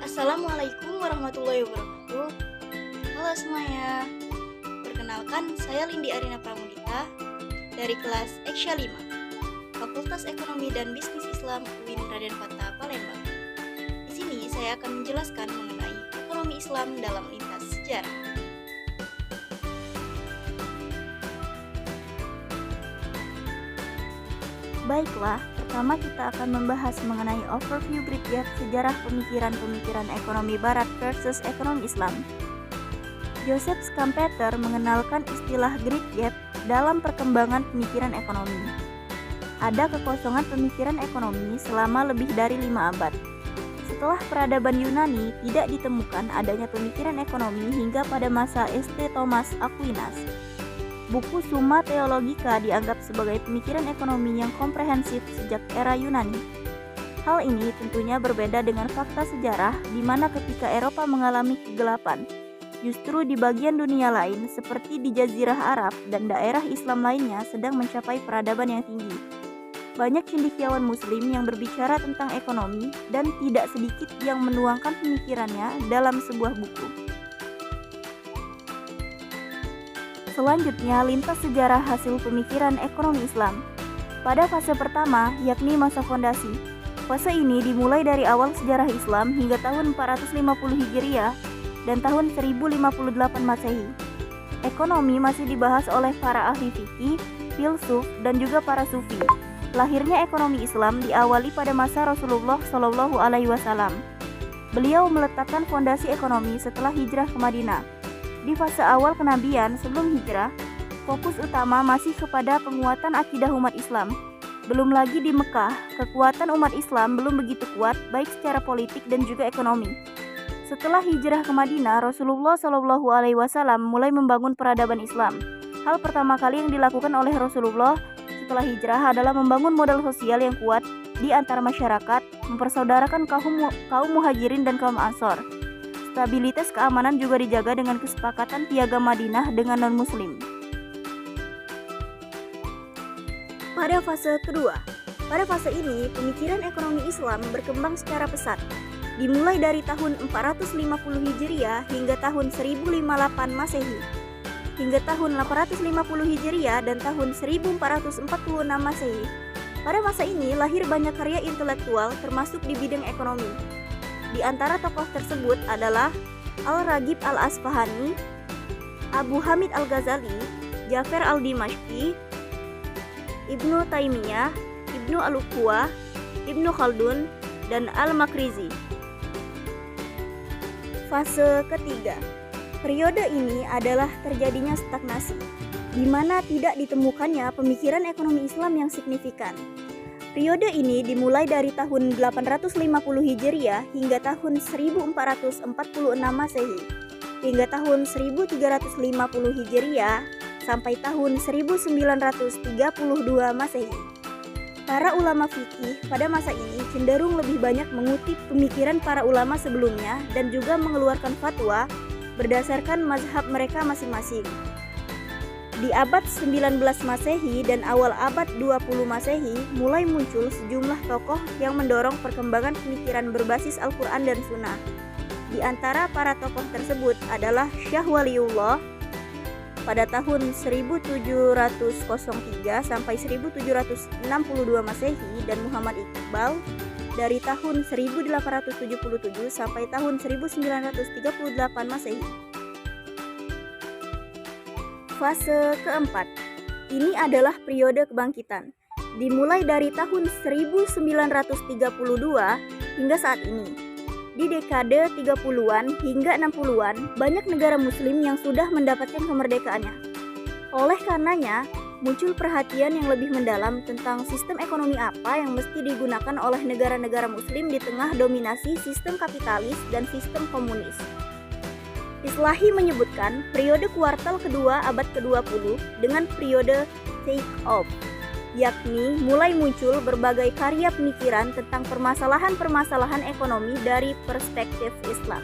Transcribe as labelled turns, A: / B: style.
A: Assalamualaikum warahmatullahi wabarakatuh. Halo semuanya. Perkenalkan, saya Lindi Arina Pramudita dari kelas Eksya 5, Fakultas Ekonomi dan Bisnis Islam UIN Raden Fatah Palembang. Di sini saya akan menjelaskan mengenai ekonomi Islam dalam lintas sejarah. Baiklah, pertama kita akan membahas mengenai overview Great Gap sejarah pemikiran-pemikiran ekonomi Barat versus ekonomi Islam. Joseph Schumpeter mengenalkan istilah Great Gap dalam perkembangan pemikiran ekonomi. Ada kekosongan pemikiran ekonomi selama lebih dari 5 abad. Setelah peradaban Yunani, tidak ditemukan adanya pemikiran ekonomi hingga pada masa St. Thomas Aquinas. Buku Summa Theologica dianggap sebagai pemikiran ekonomi yang komprehensif sejak era Yunani. Hal ini tentunya berbeda dengan fakta sejarah di mana ketika Eropa mengalami kegelapan, justru di bagian dunia lain seperti di Jazirah Arab dan daerah Islam lainnya sedang mencapai peradaban yang tinggi. Banyak cendekiawan Muslim yang berbicara tentang ekonomi dan tidak sedikit yang menuangkan pemikirannya dalam sebuah buku. Selanjutnya, lintas sejarah hasil pemikiran ekonomi Islam. Pada fase pertama, yakni masa fondasi. Fase ini dimulai dari awal sejarah Islam hingga tahun 450 Hijriah dan tahun 1058 Masehi. Ekonomi masih dibahas oleh para ahli fikih, filsuf, dan juga para sufi. Lahirnya ekonomi Islam diawali pada masa Rasulullah Shallallahu Alaihi Wasallam. Beliau meletakkan fondasi ekonomi setelah hijrah ke Madinah. Di fase awal kenabian sebelum hijrah, fokus utama masih kepada penguatan akidah umat Islam. Belum lagi di Mekah, kekuatan umat Islam belum begitu kuat baik secara politik dan juga ekonomi. Setelah hijrah ke Madinah, Rasulullah Shallallahu Alaihi Wasallam mulai membangun peradaban Islam. Hal pertama kali yang dilakukan oleh Rasulullah setelah hijrah adalah membangun modal sosial yang kuat di antara masyarakat, mempersaudarakan kaum muhajirin dan kaum ansor. Stabilitas keamanan juga dijaga dengan kesepakatan piagam Madinah dengan non-muslim. Pada fase kedua, pada fase ini pemikiran ekonomi Islam berkembang secara pesat. Dimulai dari tahun 450 Hijriah hingga tahun 1058 Masehi. Hingga tahun 850 Hijriah dan tahun 1446 Masehi. Pada masa ini lahir banyak karya intelektual termasuk di bidang ekonomi. Di antara tokoh tersebut adalah Al-Raghib Al-Asfahani, Abu Hamid Al-Ghazali, Ja'far Al-Dimashqi, Ibnu Taimiyah, Ibnu Al-Uqwa, Ibnu Khaldun, dan Al-Makrizi. Fase ketiga. Periode ini adalah terjadinya stagnasi, di mana tidak ditemukannya pemikiran ekonomi Islam yang signifikan. Periode ini dimulai dari tahun 850 Hijriah hingga tahun 1446 Masehi, hingga tahun 1350 Hijriah sampai tahun 1932 Masehi. Para ulama fikih pada masa ini cenderung lebih banyak mengutip pemikiran para ulama sebelumnya dan juga mengeluarkan fatwa berdasarkan mazhab mereka masing-masing. Di abad 19 Masehi dan awal abad 20 Masehi mulai muncul sejumlah tokoh yang mendorong perkembangan pemikiran berbasis Al-Quran dan Sunnah. Di antara para tokoh tersebut adalah Syah Waliullah pada tahun 1703 sampai 1762 Masehi dan Muhammad Iqbal dari tahun 1877 sampai tahun 1938 Masehi. Fase keempat, ini adalah periode kebangkitan, dimulai dari tahun 1932 hingga saat ini. Di dekade 30-an hingga 60-an, banyak negara muslim yang sudah mendapatkan kemerdekaannya. Oleh karenanya, muncul perhatian yang lebih mendalam tentang sistem ekonomi apa yang mesti digunakan oleh negara-negara muslim di tengah dominasi sistem kapitalis dan sistem komunis. Islahi menyebutkan periode kuartal kedua abad ke-20 dengan periode take-off, yakni mulai muncul berbagai karya pemikiran tentang permasalahan-permasalahan ekonomi dari perspektif Islam.